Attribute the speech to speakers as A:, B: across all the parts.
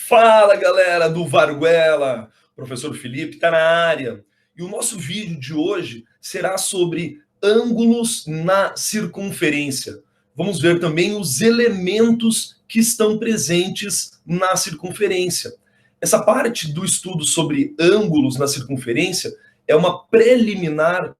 A: Fala, galera do Varguela, professor Felipe está na área. E o nosso vídeo de hoje será sobre ângulos na circunferência. Vamos ver também os elementos que estão presentes na circunferência. Essa parte do estudo sobre ângulos na circunferência é uma preliminar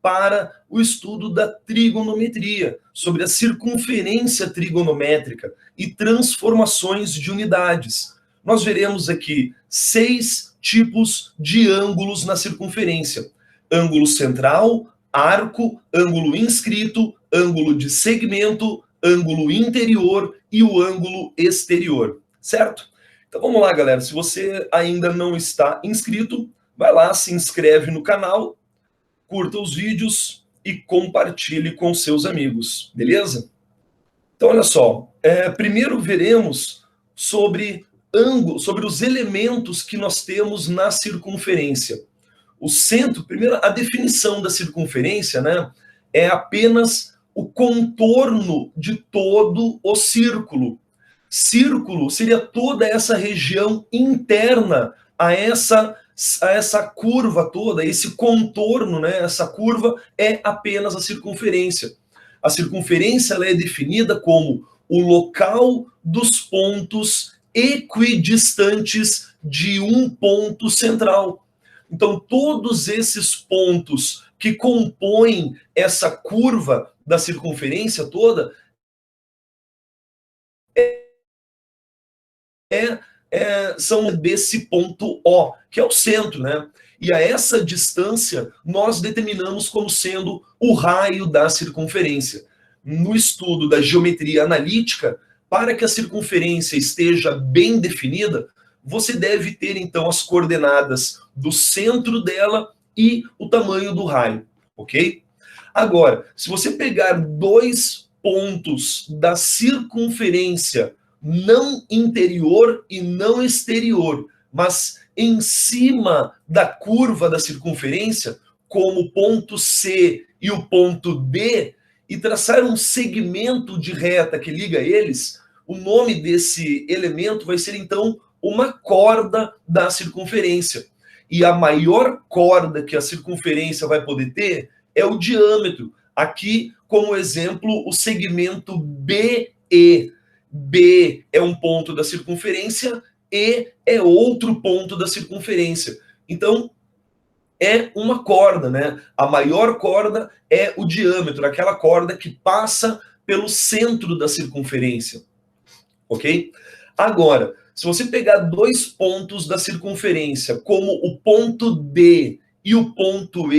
A: para o estudo da trigonometria, sobre a circunferência trigonométrica e transformações de unidades. Nós veremos aqui 6 tipos de ângulos na circunferência: ângulo central, arco, ângulo inscrito, ângulo de segmento, ângulo interior e o ângulo exterior, certo? Então vamos lá, galera. Se você ainda não está inscrito, vai lá, se inscreve no canal, curta os vídeos e compartilhe com seus amigos, beleza? Então, olha só, primeiro veremos sobre os elementos que nós temos na circunferência. O centro, primeiro, a definição da circunferência, né, é apenas o contorno de todo o círculo. Círculo seria toda essa região interna a essa curva toda, esse contorno, né? Essa curva é apenas a circunferência. A circunferência ela é definida como o local dos pontos equidistantes de um ponto central. Então, todos esses pontos que compõem essa curva da circunferência toda são desse ponto O, que é o centro, né? E a essa distância nós determinamos como sendo o raio da circunferência. No estudo da geometria analítica, para que a circunferência esteja bem definida, você deve ter então as coordenadas do centro dela e o tamanho do raio, ok? Agora, se você pegar 2 pontos da circunferência, não interior e não exterior, mas em cima da curva da circunferência, como o ponto C e o ponto D, e traçar um segmento de reta que liga eles, o nome desse elemento vai ser então uma corda da circunferência. E a maior corda que a circunferência vai poder ter é o diâmetro. Aqui, como exemplo, o segmento BE. B é um ponto da circunferência, E é outro ponto da circunferência. Então, é uma corda, né? A maior corda é o diâmetro, aquela corda que passa pelo centro da circunferência, ok? Agora, se você pegar 2 pontos da circunferência, como o ponto D e o ponto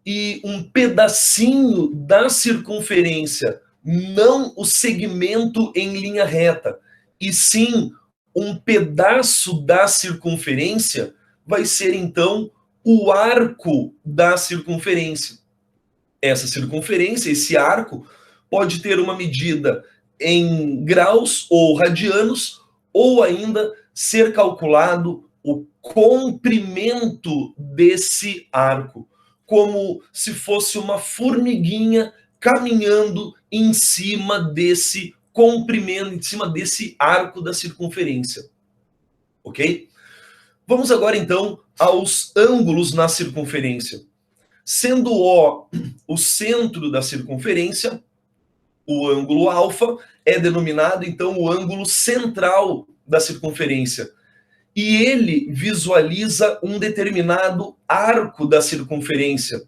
A: e um pedacinho da circunferência, não o segmento em linha reta, e sim um pedaço da circunferência, vai ser então o arco da circunferência. Essa circunferência, esse arco, pode ter uma medida em graus ou radianos, ou ainda ser calculado o comprimento desse arco, como se fosse uma formiguinha caminhando em cima desse comprimento, em cima desse arco da circunferência. Ok? Vamos agora, então, aos ângulos na circunferência. Sendo o centro da circunferência, o ângulo alfa é denominado, então, o ângulo central da circunferência. E ele visualiza um determinado arco da circunferência,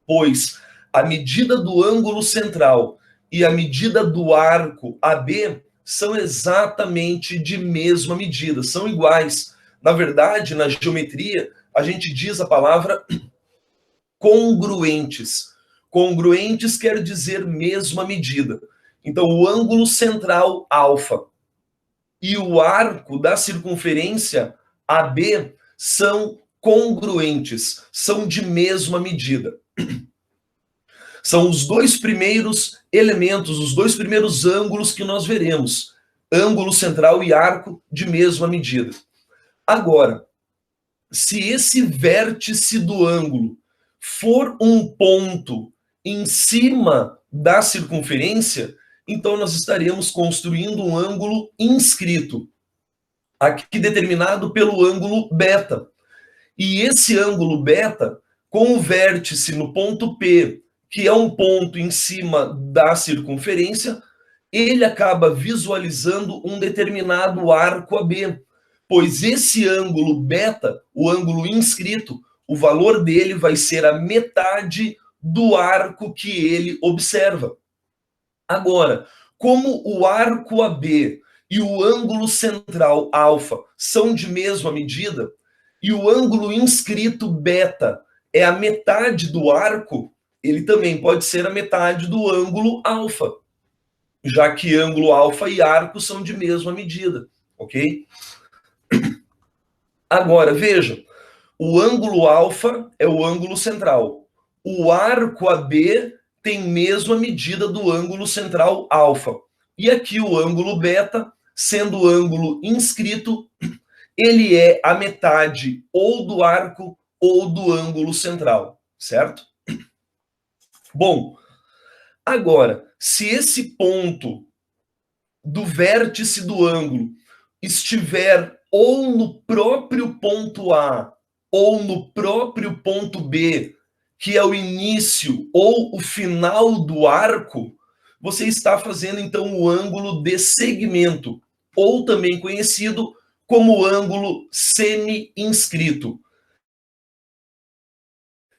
A: pois a medida do ângulo central e a medida do arco AB são exatamente de mesma medida, são iguais. Na verdade, na geometria, a gente diz a palavra congruentes. Congruentes quer dizer mesma medida. Então, o ângulo central alfa e o arco da circunferência AB são congruentes, são de mesma medida. São os 2 primeiros elementos, os 2 primeiros ângulos que nós veremos. Ângulo central e arco de mesma medida. Agora, se esse vértice do ângulo for um ponto em cima da circunferência, então nós estaremos construindo um ângulo inscrito, aqui determinado pelo ângulo beta. E esse ângulo beta, com o vértice no ponto P, que é um ponto em cima da circunferência, ele acaba visualizando um determinado arco AB, pois esse ângulo beta, o ângulo inscrito, o valor dele vai ser a metade do arco que ele observa. Agora, como o arco AB e o ângulo central alfa são de mesma medida, e o ângulo inscrito beta é a metade do arco, ele também pode ser a metade do ângulo alfa, já que ângulo alfa e arco são de mesma medida, ok? Agora, veja, o ângulo alfa é o ângulo central. O arco AB tem mesma medida do ângulo central alfa. E aqui o ângulo beta, sendo o ângulo inscrito, ele é a metade ou do arco ou do ângulo central, certo? Bom, agora, se esse ponto do vértice do ângulo estiver ou no próprio ponto A ou no próprio ponto B, que é o início ou o final do arco, você está fazendo então o ângulo de segmento, ou também conhecido como ângulo semi-inscrito.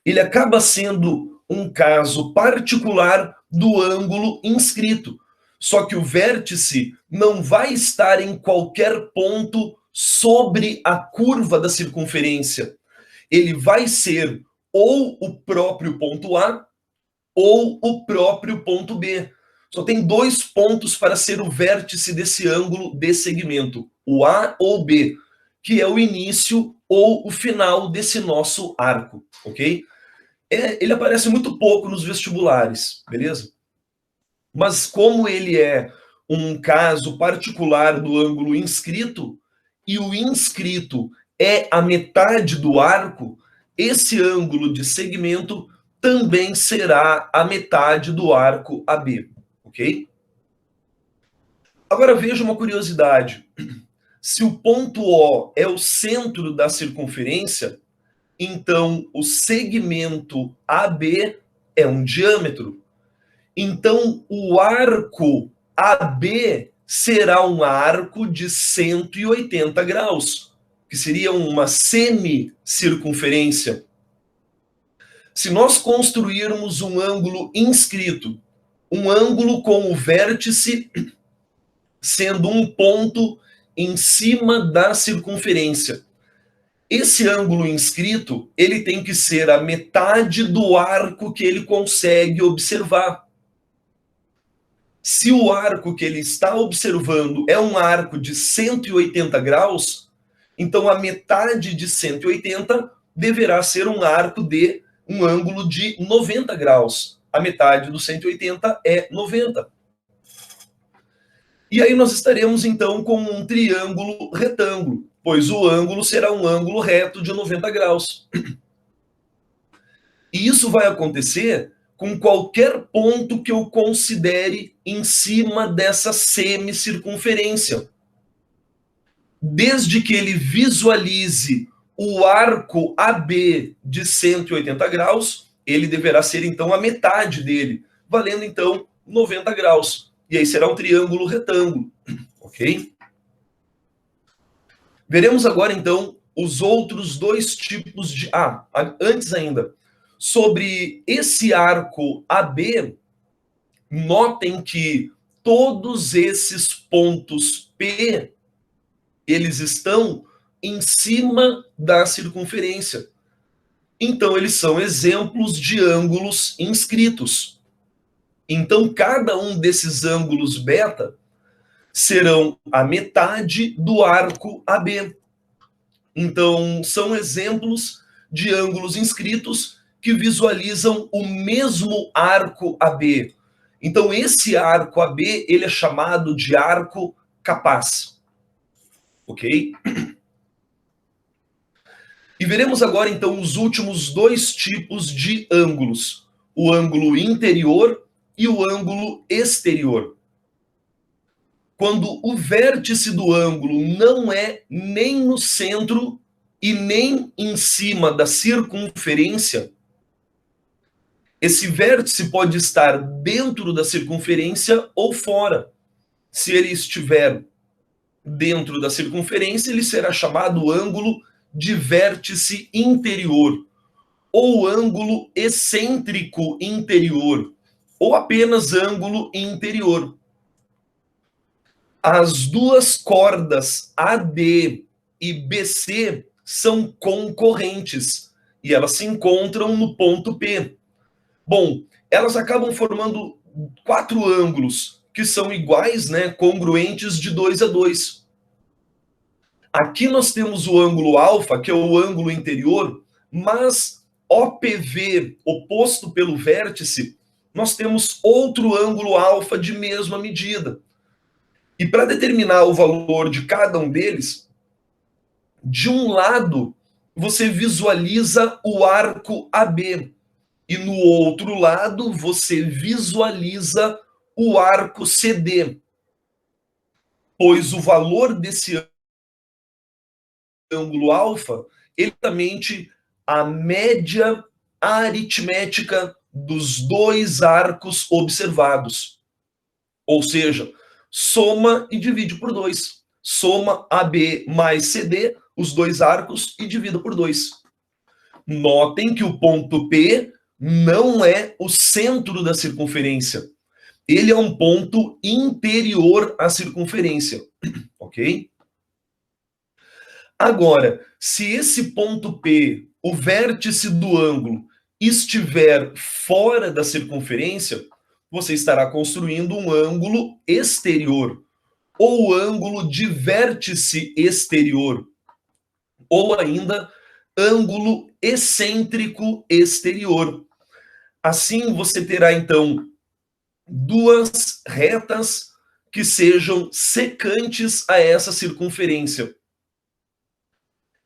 A: Ele acaba sendo um caso particular do ângulo inscrito, só que o vértice não vai estar em qualquer ponto sobre a curva da circunferência. Ele vai ser ou o próprio ponto A ou o próprio ponto B. Só tem dois pontos para ser o vértice desse ângulo de segmento, o A ou B, que é o início ou o final desse nosso arco, ok? Ele aparece muito pouco nos vestibulares, beleza? Mas como ele é um caso particular do ângulo inscrito, e o inscrito é a metade do arco, esse ângulo de segmento também será a metade do arco AB, ok? Agora veja uma curiosidade. Se o ponto O é o centro da circunferência, então o segmento AB é um diâmetro. Então o arco AB será um arco de 180 graus, que seria uma semicircunferência. Se nós construirmos um ângulo inscrito, um ângulo com o vértice sendo um ponto em cima da circunferência, esse ângulo inscrito, ele tem que ser a metade do arco que ele consegue observar. Se o arco que ele está observando é um arco de 180 graus, então a metade de 180 deverá ser um arco de um ângulo de 90 graus. A metade do 180 é 90. E aí nós estaremos então com um triângulo retângulo, pois o ângulo será um ângulo reto de 90 graus. E isso vai acontecer com qualquer ponto que eu considere em cima dessa semicircunferência. Desde que ele visualize o arco AB de 180 graus, ele deverá ser então a metade dele, valendo então 90 graus. E aí será um triângulo retângulo, ok? Veremos agora então os outros dois tipos de... antes ainda, sobre esse arco AB, notem que todos esses pontos P, eles estão em cima da circunferência. Então, eles são exemplos de ângulos inscritos. Então, cada um desses ângulos beta serão a metade do arco AB. Então, são exemplos de ângulos inscritos que visualizam o mesmo arco AB. Então, esse arco AB, ele é chamado de arco capaz. Ok? E veremos agora, então, os últimos dois tipos de ângulos. O ângulo interior e o ângulo exterior. quando o vértice do ângulo não é nem no centro e nem em cima da circunferência, esse vértice pode estar dentro da circunferência ou fora. Se ele estiver dentro da circunferência, ele será chamado ângulo de vértice interior, ou ângulo excêntrico interior, ou apenas ângulo interior. As duas cordas AD e BC são concorrentes e elas se encontram no ponto P. Bom, elas acabam formando 4 ângulos que são iguais, né, congruentes de 2 a 2. Aqui nós temos o ângulo alfa, que é o ângulo interior, mas OPV, oposto pelo vértice, nós temos outro ângulo alfa de mesma medida. E para determinar o valor de cada um deles, de um lado você visualiza o arco AB e no outro lado você visualiza o arco CD, pois o valor desse ângulo alfa é exatamente a média aritmética dos dois arcos observados. Ou seja, soma e divide por 2. Soma AB mais CD, os dois arcos, e divida por 2. Notem que o ponto P não é o centro da circunferência. Ele é um ponto interior à circunferência. Ok? Agora, se esse ponto P, o vértice do ângulo, estiver fora da circunferência, você estará construindo um ângulo exterior, ou ângulo de vértice exterior, ou ainda ângulo excêntrico exterior. Assim, você terá, então, duas retas que sejam secantes a essa circunferência.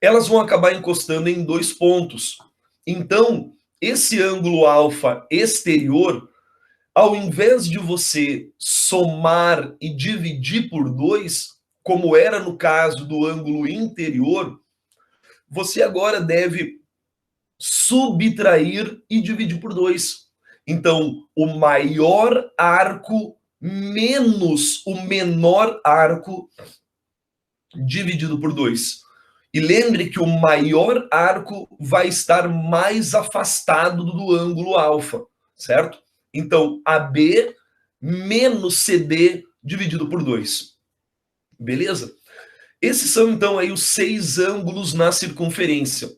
A: Elas vão acabar encostando em 2 pontos. Então, esse ângulo alfa exterior, ao invés de você somar e dividir por 2, como era no caso do ângulo interior, você agora deve subtrair e dividir por 2. Então, o maior arco menos o menor arco dividido por 2. E lembre que o maior arco vai estar mais afastado do ângulo alfa, certo? Então, AB menos CD dividido por 2. Beleza? Esses são, então, aí os 6 ângulos na circunferência.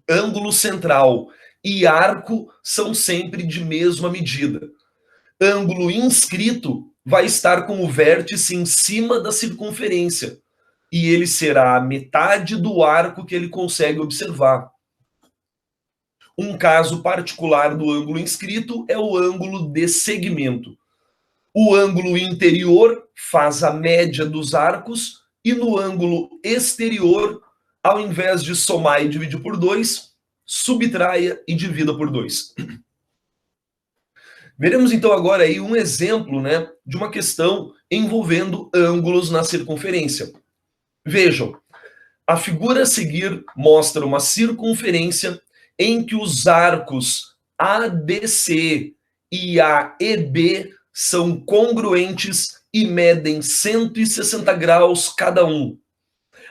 A: Ângulo central e arco são sempre de mesma medida. Ângulo inscrito vai estar com o vértice em cima da circunferência, e ele será a metade do arco que ele consegue observar. Um caso particular do ângulo inscrito é o ângulo de segmento. O ângulo interior faz a média dos arcos, e no ângulo exterior, ao invés de somar e dividir por 2, subtraia e divida por 2. Veremos então agora aí um exemplo, né, de uma questão envolvendo ângulos na circunferência. Vejam, a figura a seguir mostra uma circunferência em que os arcos ADC e AEB são congruentes e medem 160 graus cada um.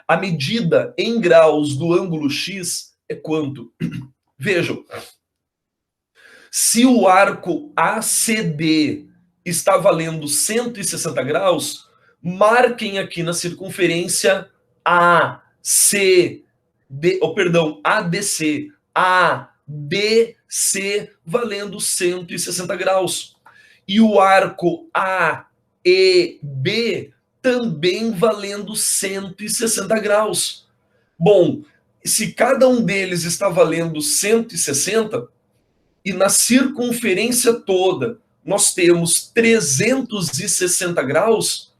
A: A medida em graus do ângulo X é quanto? Vejam, se o arco ACD está valendo 160 graus, marquem aqui na circunferência ADC, ADC valendo 160 graus. E o arco AEB também valendo 160 graus. Bom, se cada um deles está valendo 160, e na circunferência toda nós temos 360 graus,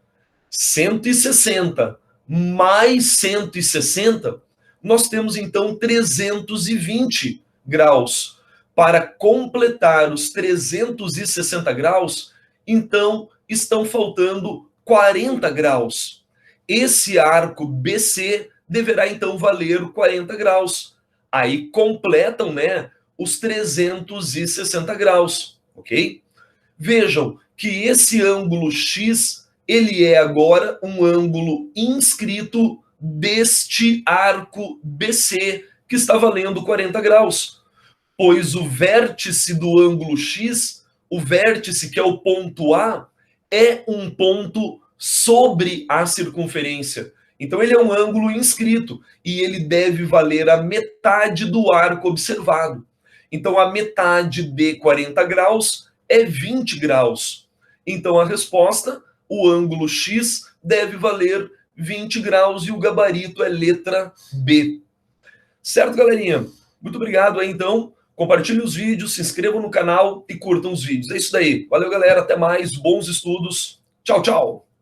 A: 160 mais 160, nós temos então 320 graus. Para completar os 360 graus, então estão faltando 40 graus. Esse arco BC deverá então valer 40 graus. Aí completam, né, os 360 graus, ok? Vejam que esse ângulo X, ele é agora um ângulo inscrito deste arco BC, que está valendo 40 graus. Pois o vértice do ângulo X, o vértice que é o ponto A, é um ponto sobre a circunferência. Então ele é um ângulo inscrito e ele deve valer a metade do arco observado. Então a metade de 40 graus é 20 graus. Então a resposta, o ângulo X, deve valer 20 graus e o gabarito é letra B. Certo, galerinha? Muito obrigado aí, então. Compartilhem os vídeos, se inscrevam no canal e curtam os vídeos. É isso daí. Valeu, galera. Até mais. Bons estudos. Tchau, tchau.